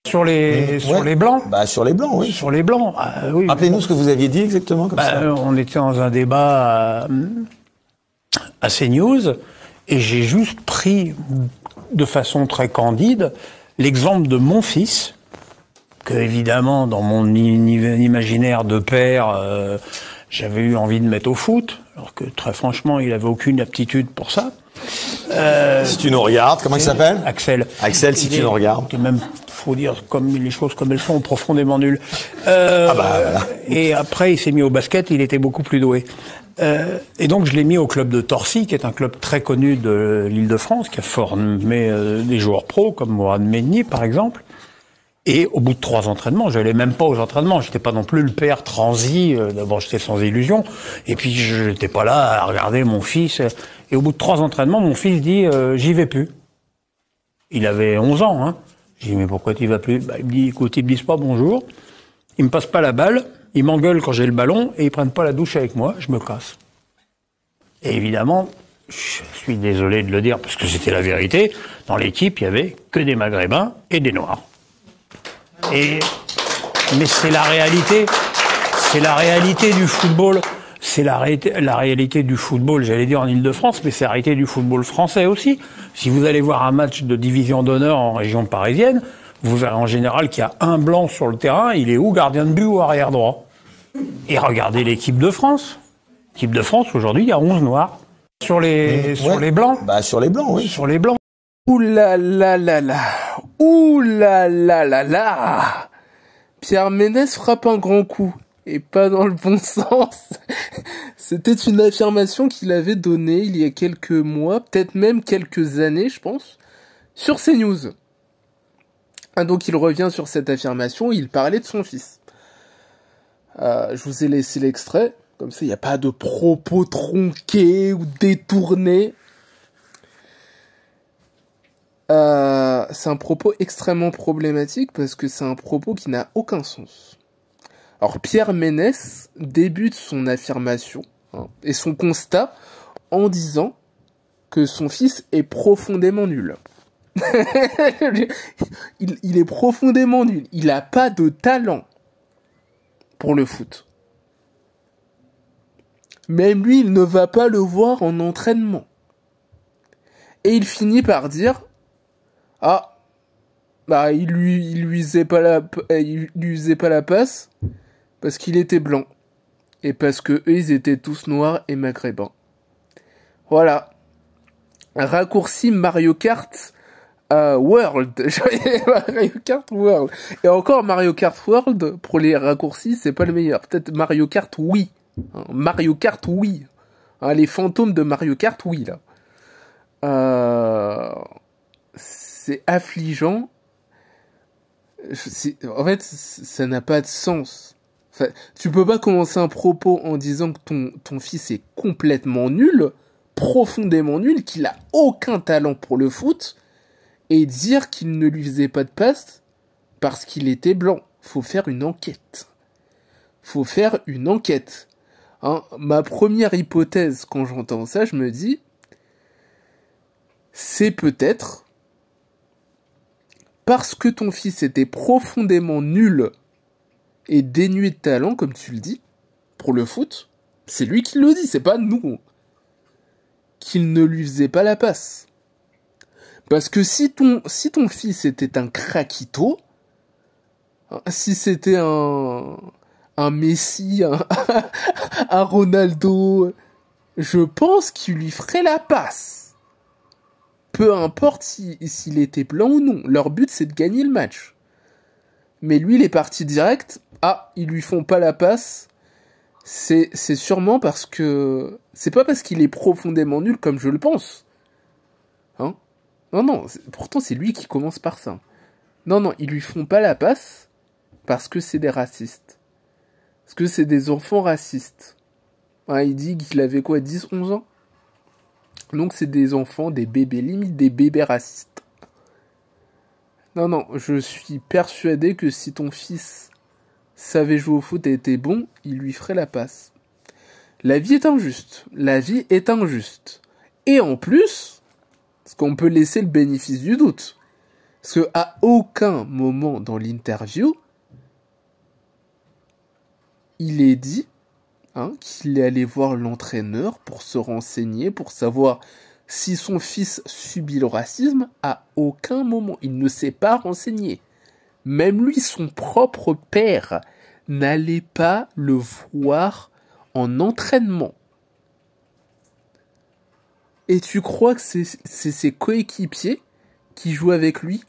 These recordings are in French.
Sur les blancs. Bah, sur les blancs, oui. Sur les blancs, oui. Rappelez-nous ce que vous aviez dit exactement, comme ça. On était dans un débat à CNews, et j'ai juste pris, de façon très candide, l'exemple de mon fils, que évidemment, dans mon imaginaire de père, j'avais eu envie de mettre au foot, alors que très franchement, il avait aucune aptitude pour ça. Si tu nous regardes, comment il s'appelle? Axel. Axel, si tu nous regardes. Même, faut dire comme les choses comme elles sont, profondément nul. Voilà. Et après, il s'est mis au basket, il était beaucoup plus doué. Et donc, je l'ai mis au club de Torcy, qui est un club très connu de l'Île-de-France, qui a formé des joueurs pros, comme Mourad Medni, par exemple. Et au bout de 3 entraînements, je n'allais même pas aux entraînements. J'étais pas non plus le père transi. D'abord, j'étais sans illusion. Et puis, je n'étais pas là à regarder mon fils. Et au bout de 3 entraînements, mon fils dit j'y vais plus. Il avait 11 ans. Hein. J'ai dit mais pourquoi tu y vas plus? Il me dit écoute, ils me disent pas bonjour. Ils me passent pas la balle. Ils m'engueulent quand j'ai le ballon et ils prennent pas la douche avec moi. Je me casse. Et évidemment, je suis désolé de le dire parce que c'était la vérité. Dans l'équipe, il y avait que des Maghrébins et des Noirs. Mais c'est la réalité du football. C'est la réalité du football, j'allais dire en Île-de-France, mais c'est la réalité du football français aussi. Si vous allez voir un match de division d'honneur en région parisienne, vous verrez en général qu'il y a un blanc sur le terrain, il est ou gardien de but ou arrière droit. Et regardez l'équipe de France. L'équipe de France, aujourd'hui, il y a 11 noirs. Sur les blancs. Bah, sur les blancs, oui. Sur les blancs. Ouh là là là là. Ouh là là là là. Pierre Ménès frappe un grand coup. Et pas dans le bon sens. C'était une affirmation qu'il avait donnée il y a quelques mois, peut-être même quelques années, je pense, sur CNews. Donc il revient sur cette affirmation, il parlait de son fils. Je vous ai laissé l'extrait, comme ça il n'y a pas de propos tronqués ou détournés. C'est un propos extrêmement problématique parce que c'est un propos qui n'a aucun sens. Alors Pierre Ménès débute son affirmation et son constat en disant que son fils est profondément nul. il est profondément nul. Il n'a pas de talent pour le foot. Même lui, il ne va pas le voir en entraînement. Et il finit par dire il lui faisait pas la passe parce qu'il était blanc et parce que eux ils étaient tous noirs et maghrébins. Voilà. Raccourci Mario Kart World. Mario Kart World. Et encore Mario Kart World pour les raccourcis, c'est pas le meilleur. Peut-être Mario Kart Wii. Mario Kart Wii. Les fantômes de Mario Kart Wii là. C'est affligeant. En fait, ça n'a pas de sens. Enfin, tu peux pas commencer un propos en disant que ton fils est complètement nul, profondément nul, qu'il a aucun talent pour le foot, et dire qu'il ne lui faisait pas de passe parce qu'il était blanc. Faut faire une enquête. Ma première hypothèse quand j'entends ça, je me dis, c'est peut-être parce que ton fils était profondément nul et dénué de talent, comme tu le dis, pour le foot, c'est lui qui le dit, c'est pas nous, qu'il ne lui faisait pas la passe. Parce que si ton fils était un craquito, si c'était un Messi, un Ronaldo, je pense qu'il lui ferait la passe. Peu importe s'il était blanc ou non. Leur but, c'est de gagner le match. Mais lui, il est parti direct. Ils lui font pas la passe. C'est sûrement parce que... C'est pas parce qu'il est profondément nul comme je le pense. Non. Pourtant, c'est lui qui commence par ça. Non, ils lui font pas la passe parce que c'est des racistes. Parce que c'est des enfants racistes. Il dit qu'il avait 10, 11 ans? Donc c'est des enfants, des bébés, limite des bébés racistes. Non, je suis persuadé que si ton fils savait jouer au foot et était bon, il lui ferait la passe. La vie est injuste. Et en plus, parce qu'on peut laisser le bénéfice du doute, Parce que à aucun moment dans l'interview, il est dit qu'il est allé voir l'entraîneur pour se renseigner, pour savoir si son fils subit le racisme. À aucun moment, il ne s'est pas renseigné. Même lui, son propre père, n'allait pas le voir en entraînement. Et tu crois que c'est ses coéquipiers qui jouent avec lui,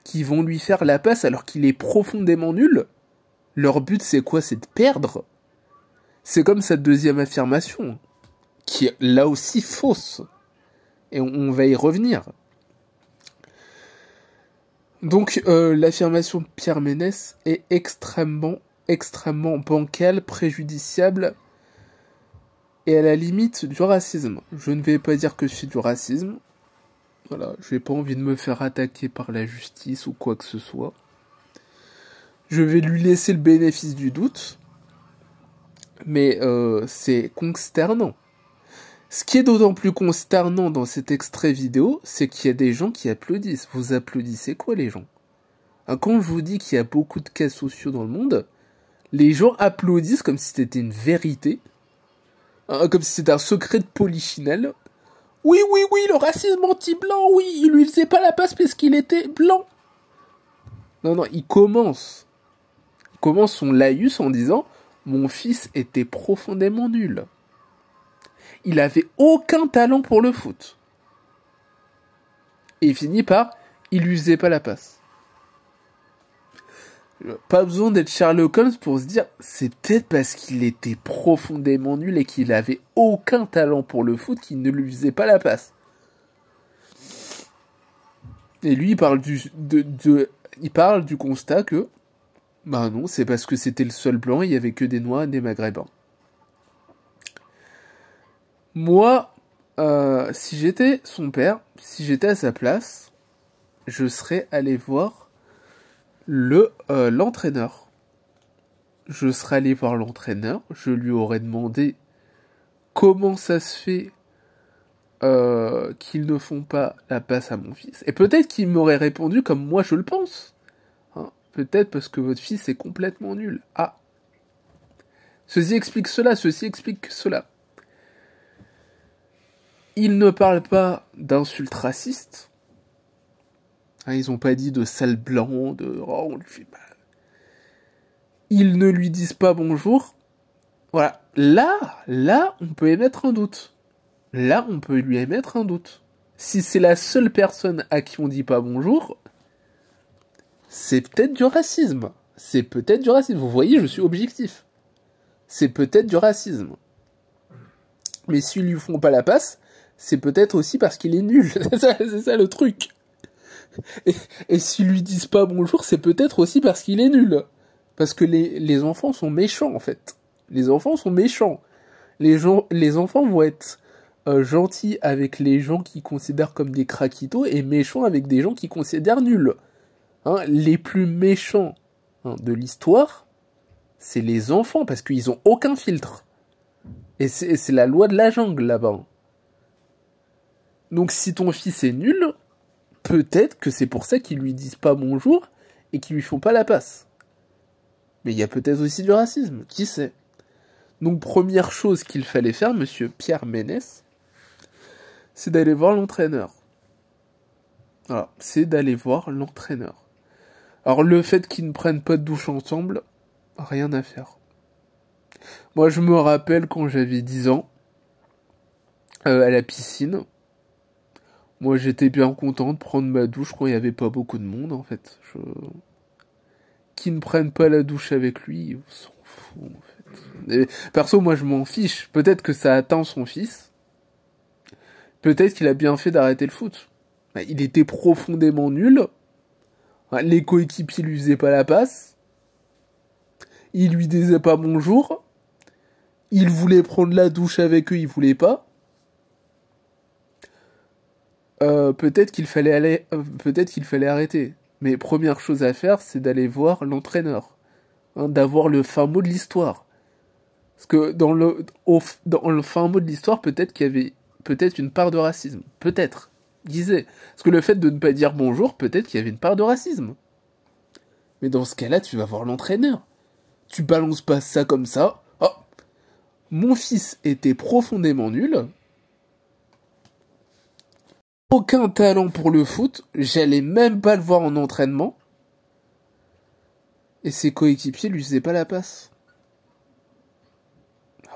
qui vont lui faire la passe alors qu'il est profondément nul? Leur but, c'est quoi? C'est de perdre. C'est comme sa deuxième affirmation, qui est là aussi fausse. Et on va y revenir. Donc, l'affirmation de Pierre Ménès est extrêmement bancale, préjudiciable, et à la limite du racisme. Je ne vais pas dire que c'est du racisme. Voilà, j'ai pas envie de me faire attaquer par la justice ou quoi que ce soit. Je vais lui laisser le bénéfice du doute. Mais c'est consternant. Ce qui est d'autant plus consternant dans cet extrait vidéo, c'est qu'il y a des gens qui applaudissent. Vous applaudissez quoi, les gens? Quand je vous dis qu'il y a beaucoup de cas sociaux dans le monde, les gens applaudissent comme si c'était une vérité. Comme si c'était un secret de polichinelle. Oui, le racisme anti-blanc, oui, il lui faisait pas la passe parce qu'il était blanc. Non, il commence son laïus en disant « Mon fils était profondément nul. Il avait aucun talent pour le foot. » Et il finit par « Il lui faisait pas la passe. » Pas besoin d'être Sherlock Holmes pour se dire c'est peut-être parce qu'il était profondément nul et qu'il avait aucun talent pour le foot qu'il ne lui faisait pas la passe. Et lui, il parle du constat que bah non, c'est parce que c'était le seul blanc et il y avait que des noirs et des maghrébins. Moi, si j'étais son père, si j'étais à sa place, je serais allé voir l'entraîneur. Je serais allé voir l'entraîneur, je lui aurais demandé comment ça se fait qu'ils ne font pas la passe à mon fils. Et peut-être qu'il m'aurait répondu comme moi je le pense. Peut-être parce que votre fils est complètement nul. Ah. Ceci explique cela, ceci explique cela. Ils ne parlent pas d'insultes racistes. Ils n'ont pas dit de sale blanc, de oh, on lui fait mal. Ils ne lui disent pas bonjour. Voilà. Là, on peut émettre un doute. Là, on peut lui émettre un doute. Si c'est la seule personne à qui on dit pas bonjour, c'est peut-être du racisme. C'est peut-être du racisme. Vous voyez, je suis objectif. C'est peut-être du racisme. Mais s'ils lui font pas la passe, c'est peut-être aussi parce qu'il est nul. C'est ça le truc. Et s'ils lui disent pas bonjour, c'est peut-être aussi parce qu'il est nul. Parce que les enfants sont méchants, en fait. Les enfants sont méchants. Les enfants vont être gentils avec les gens qu'ils considèrent comme des craquitos et méchants avec des gens qu'ils considèrent nuls. Les plus méchants de l'histoire, c'est les enfants, parce qu'ils ont aucun filtre. Et c'est la loi de la jungle, là-bas. Donc si ton fils est nul, peut-être que c'est pour ça qu'ils lui disent pas bonjour et qu'ils lui font pas la passe. Mais il y a peut-être aussi du racisme, qui sait. Donc première chose qu'il fallait faire, monsieur Pierre Ménès, c'est d'aller voir l'entraîneur. Voilà, c'est d'aller voir l'entraîneur. Alors le fait qu'ils ne prennent pas de douche ensemble, rien à faire. Moi je me rappelle quand j'avais 10 ans, à la piscine, moi j'étais bien content de prendre ma douche quand il n'y avait pas beaucoup de monde en fait. Qu'ils ne prennent pas la douche avec lui, on s'en fout en fait. Et, perso moi je m'en fiche, peut-être que ça atteint son fils, peut-être qu'il a bien fait d'arrêter le foot. Il était profondément nul, les coéquipiers lui faisaient pas la passe, il lui disait pas bonjour, il voulait prendre la douche avec eux, il voulait pas. Peut-être qu'il fallait arrêter. Mais première chose à faire, c'est d'aller voir l'entraîneur, d'avoir le fin mot de l'histoire. Parce que dans le fin mot de l'histoire, peut-être qu'il y avait une part de racisme, peut-être. disait. Parce que le fait de ne pas dire bonjour, peut-être qu'il y avait une part de racisme. Mais dans ce cas-là, tu vas voir l'entraîneur. Tu balances pas ça comme ça. Oh, mon fils était profondément nul. Aucun talent pour le foot. J'allais même pas le voir en entraînement. Et ses coéquipiers lui faisaient pas la passe.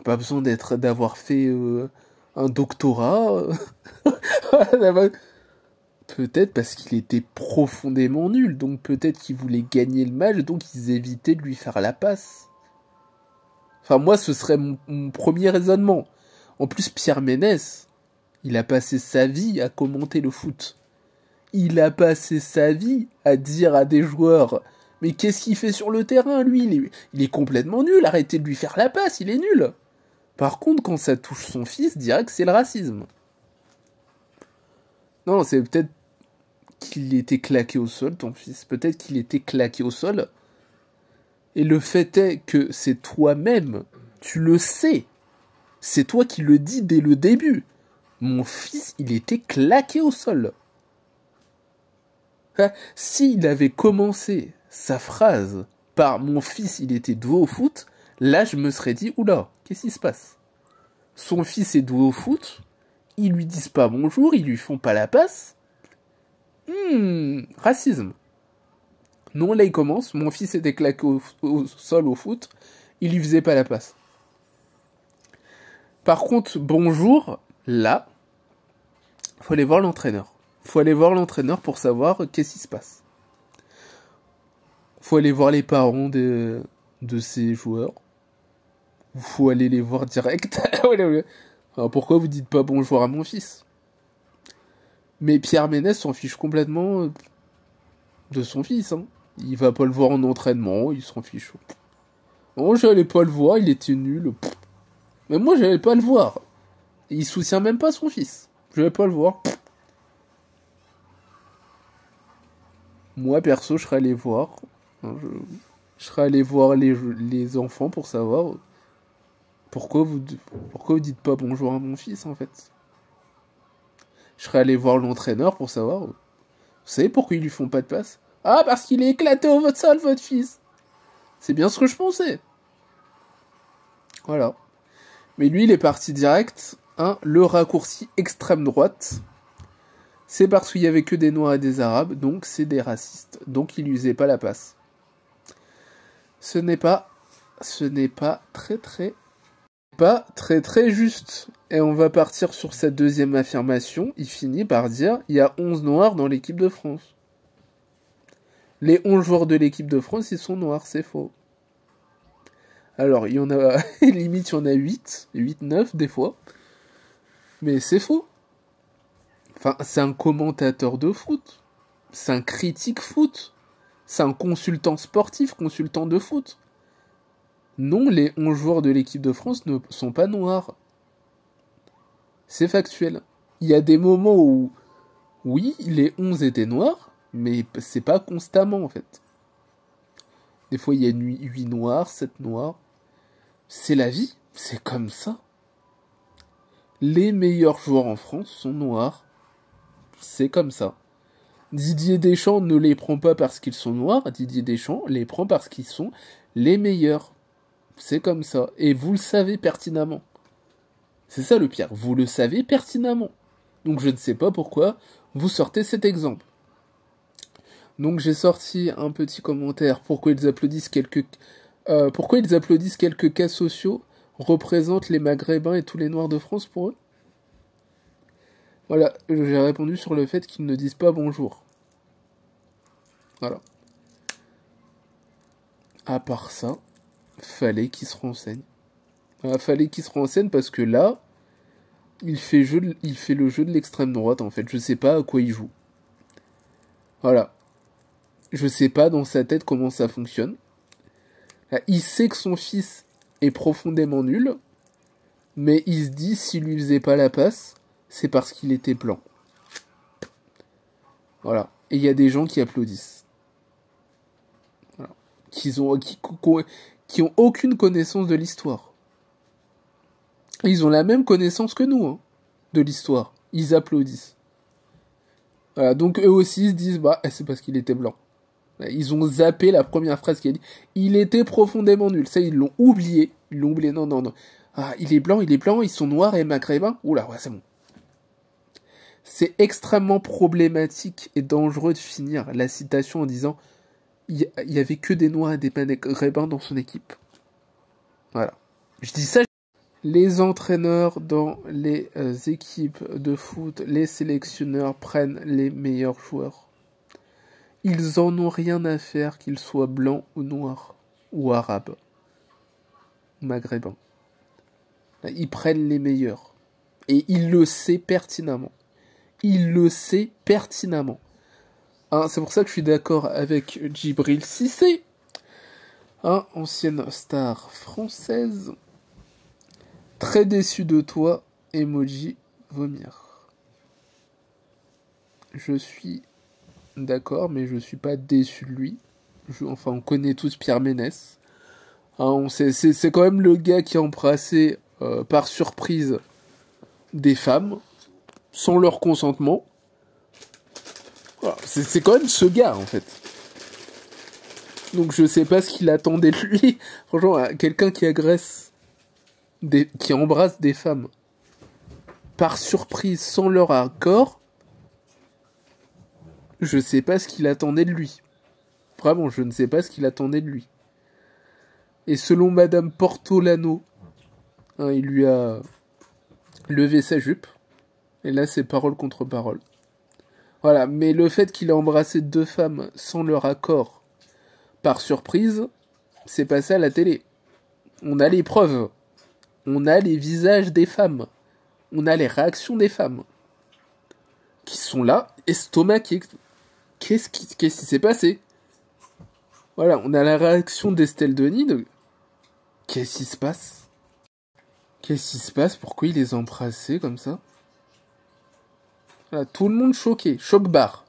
Pas besoin d'avoir fait un doctorat. Peut-être parce qu'il était profondément nul, donc peut-être qu'il voulait gagner le match, donc ils évitaient de lui faire la passe. Enfin, moi, ce serait mon premier raisonnement. En plus, Pierre Ménès, il a passé sa vie à commenter le foot. Il a passé sa vie à dire à des joueurs « Mais qu'est-ce qu'il fait sur le terrain, lui ? Il est complètement nul, arrêtez de lui faire la passe, il est nul !» Par contre, quand ça touche son fils, direct, c'est le racisme. Non, c'est peut-être qu'il était claqué au sol, ton fils. Peut-être qu'il était claqué au sol. Et le fait est que c'est toi-même, tu le sais. C'est toi qui le dis dès le début. Mon fils, il était claqué au sol. S'il avait commencé sa phrase par « mon fils, il était doué au foot », là, je me serais dit « oula, qu'est-ce qui se passe ?» Son fils est doué au foot, ils lui disent pas bonjour, ils lui font pas la passe. Racisme. Non, là il commence, mon fils était claqué au sol au foot, il lui faisait pas la passe. Par contre, bonjour, là, faut aller voir l'entraîneur. Faut aller voir l'entraîneur pour savoir qu'est-ce qui se passe. Faut aller voir les parents de ces joueurs. Faut aller les voir direct. Alors pourquoi vous dites pas bonjour à mon fils ? Mais Pierre Ménès s'en fiche complètement de son fils. Hein. Il va pas le voir en entraînement, il s'en fiche. Non, j'allais pas le voir, il était nul. Mais moi, j'allais pas le voir. Et il soutient même pas son fils. J'allais pas le voir. Moi, perso, je serais allé voir. Hein, je serais allé voir les enfants pour savoir... Pourquoi vous dites pas bonjour à mon fils, en fait ? Je serais allé voir l'entraîneur pour savoir... Vous savez pourquoi ils lui font pas de passe ? Ah, parce qu'il est éclaté au sol, votre fils. C'est bien ce que je pensais. Voilà. Mais lui, il est parti direct. Hein, le raccourci extrême droite. C'est parce qu'il y avait que des Noirs et des Arabes, donc c'est des racistes. Donc il lui faisait pas la passe. Ce n'est pas très juste. Et on va partir sur cette deuxième affirmation. Il finit par dire, il y a 11 Noirs dans l'équipe de France. Les 11 joueurs de l'équipe de France, ils sont noirs, c'est faux. Alors, il y en a, limite, il y en a 8, 9 des fois. Mais c'est faux. Enfin, c'est un commentateur de foot. C'est un critique foot. C'est un consultant sportif, consultant de foot. Non, les 11 joueurs de l'équipe de France ne sont pas noirs. C'est factuel. Il y a des moments où, oui, les 11 étaient noirs, mais c'est pas constamment, en fait. Des fois, il y a 8 noirs, 7 noirs. C'est la vie, c'est comme ça. Les meilleurs joueurs en France sont noirs. C'est comme ça. Didier Deschamps ne les prend pas parce qu'ils sont noirs, Didier Deschamps les prend parce qu'ils sont les meilleurs. C'est comme ça. Et vous le savez pertinemment. C'est ça le pire. Vous le savez pertinemment. Donc je ne sais pas pourquoi vous sortez cet exemple. Donc j'ai sorti un petit commentaire. Pourquoi ils applaudissent quelques cas sociaux représentent les Maghrébins et tous les Noirs de France pour eux ? Voilà, j'ai répondu sur le fait qu'ils ne disent pas bonjour. Voilà. À part ça, fallait qu'il se renseigne. Fallait qu'il se renseigne parce que là, il fait le jeu de l'extrême droite en fait. Je sais pas à quoi il joue. Voilà. Je sais pas dans sa tête comment ça fonctionne. Là, il sait que son fils est profondément nul, mais il se dit s'il lui faisait pas la passe, c'est parce qu'il était blanc. Voilà. Et il y a des gens qui applaudissent. Voilà. Qui ont aucune connaissance de l'histoire. Ils ont la même connaissance que nous, hein, de l'histoire. Ils applaudissent. Voilà, donc eux aussi se disent, bah, c'est parce qu'il était blanc. Ils ont zappé la première phrase qu'il a dit. Il était profondément nul. Ça, ils l'ont oublié. Non, non, non. Ah, il est blanc, ils sont noirs et maghrébins. Oula, ouais, c'est bon. C'est extrêmement problématique et dangereux de finir la citation en disant il y avait que des noirs et des maghrébins dans son équipe. Voilà. Je dis ça. Les entraîneurs dans les équipes de foot, les sélectionneurs prennent les meilleurs joueurs. Ils en ont rien à faire qu'ils soient blancs ou noirs, ou arabes, ou maghrébins. Ils prennent les meilleurs. Et il le sait pertinemment. Il le sait pertinemment. Hein, c'est pour ça que je suis d'accord avec Djibril Cissé, hein, ancienne star française. Très déçu de toi, emoji vomir. Je suis d'accord, mais je suis pas déçu de lui. Enfin, on connaît tous Pierre Ménès. Hein, c'est quand même le gars qui a embrassé par surprise des femmes, sans leur consentement. Voilà, c'est quand même ce gars, en fait. Donc je sais pas ce qu'il attendait de lui. Franchement, quelqu'un qui agresse, qui embrasse des femmes par surprise, sans leur accord, je sais pas ce qu'il attendait de lui. Vraiment, je ne sais pas ce qu'il attendait de lui. Et selon Madame Portolano, hein, il lui a levé sa jupe. Et là, c'est parole contre parole. Voilà, mais le fait qu'il ait embrassé 2 femmes sans leur accord, par surprise, c'est passé à la télé. On a les preuves. On a les visages des femmes. On a les réactions des femmes. Qui sont là, estomaquées. Qu'est-ce qui s'est passé? Voilà, on a la réaction d'Estelle Denis de... Qu'est-ce qui se passe? Qu'est-ce qui se passe? Pourquoi il les a embrassés comme ça? Voilà, tout le monde choqué, choc-barre.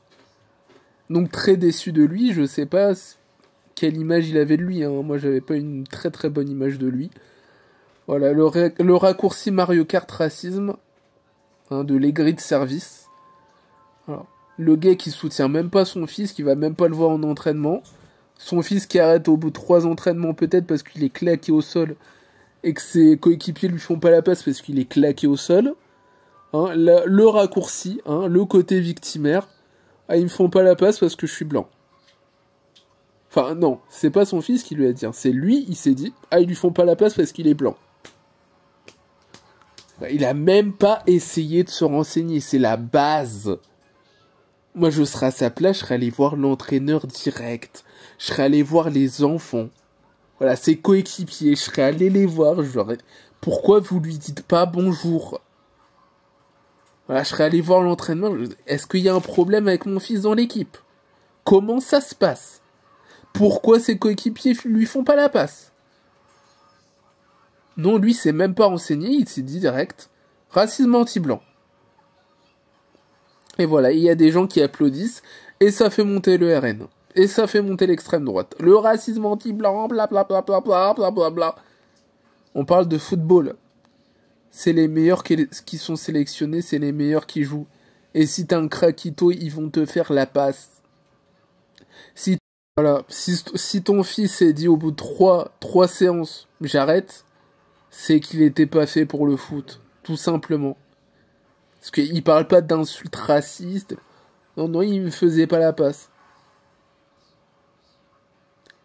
Donc très déçu de lui, je sais pas quelle image il avait de lui, hein. Moi j'avais pas une très très bonne image de lui. Voilà, le raccourci Mario Kart racisme, hein, de l'aigri de service. Voilà. Le gars qui soutient même pas son fils, qui va même pas le voir en entraînement. Son fils qui arrête au bout de 3 entraînements peut-être parce qu'il est claqué au sol et que ses coéquipiers lui font pas la passe parce qu'il est claqué au sol. Hein, le raccourci, hein, le côté victimaire. Ah, ils me font pas la passe parce que je suis blanc. Enfin, non, c'est pas son fils qui lui a dit. Hein, c'est lui, il s'est dit, ah, ils lui font pas la passe parce qu'il est blanc. Il a même pas essayé de se renseigner, c'est la base. Moi, je serais à sa place, je serais allé voir l'entraîneur direct. Je serais allé voir les enfants. Voilà, ses coéquipiers, je serais allé les voir. Pourquoi vous lui dites pas bonjour? Voilà, je serais allé voir l'entraînement. Est-ce qu'il y a un problème avec mon fils dans l'équipe? Comment ça se passe? Pourquoi ses coéquipiers lui font pas la passe? Non, lui, s'est même pas renseigné, il s'est dit direct, racisme anti-blanc. Et voilà, il y a des gens qui applaudissent, et ça fait monter le RN. Et ça fait monter l'extrême droite. Le racisme anti-blanc, blablabla, blablabla. On parle de football. C'est les meilleurs qui sont sélectionnés, c'est les meilleurs qui jouent. Et si t'as un craquito, ils vont te faire la passe. Si ton fils est dit au bout de 3 séances, j'arrête, c'est qu'il était pas fait pour le foot. Tout simplement. Parce qu'il parle pas d'insultes racistes. Non, il me faisait pas la passe.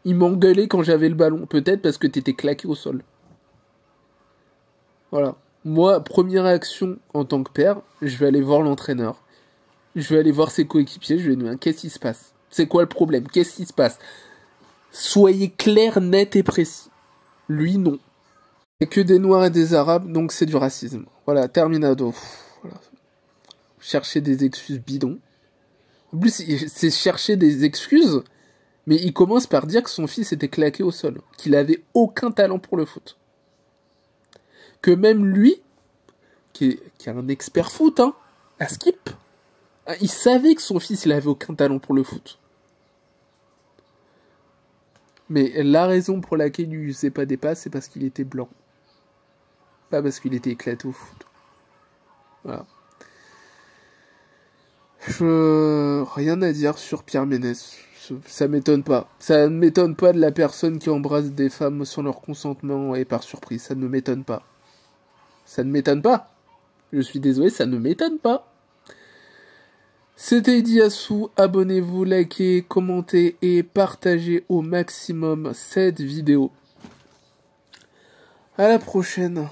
Il m'engueulait quand j'avais le ballon. Peut-être parce que t'étais claqué au sol. Voilà. Moi, première réaction en tant que père, je vais aller voir l'entraîneur. Je vais aller voir ses coéquipiers. Je vais lui dire, qu'est-ce qui se passe? C'est quoi le problème? Qu'est-ce qui se passe? Soyez clair, net et précis. Lui, non. Il n'y a que des Noirs et des Arabes, donc c'est du racisme. Voilà, terminado. Voilà. Chercher des excuses bidons. En plus, c'est chercher des excuses, mais il commence par dire que son fils était claqué au sol, qu'il avait aucun talent pour le foot. Que même lui, qui est un expert foot, hein, à Skip, il savait que son fils, il avait aucun talent pour le foot. Mais la raison pour laquelle il lui faisait pas des passes, c'est parce qu'il était blanc. Pas parce qu'il était éclaté au foot. Voilà. Rien à dire sur Pierre Ménès. Ça m'étonne pas. Ça ne m'étonne pas de la personne qui embrasse des femmes sans leur consentement et par surprise. Ça ne m'étonne pas. Ça ne m'étonne pas. Je suis désolé, ça ne m'étonne pas. C'était Idiassou. Abonnez-vous, likez, commentez et partagez au maximum cette vidéo. À la prochaine.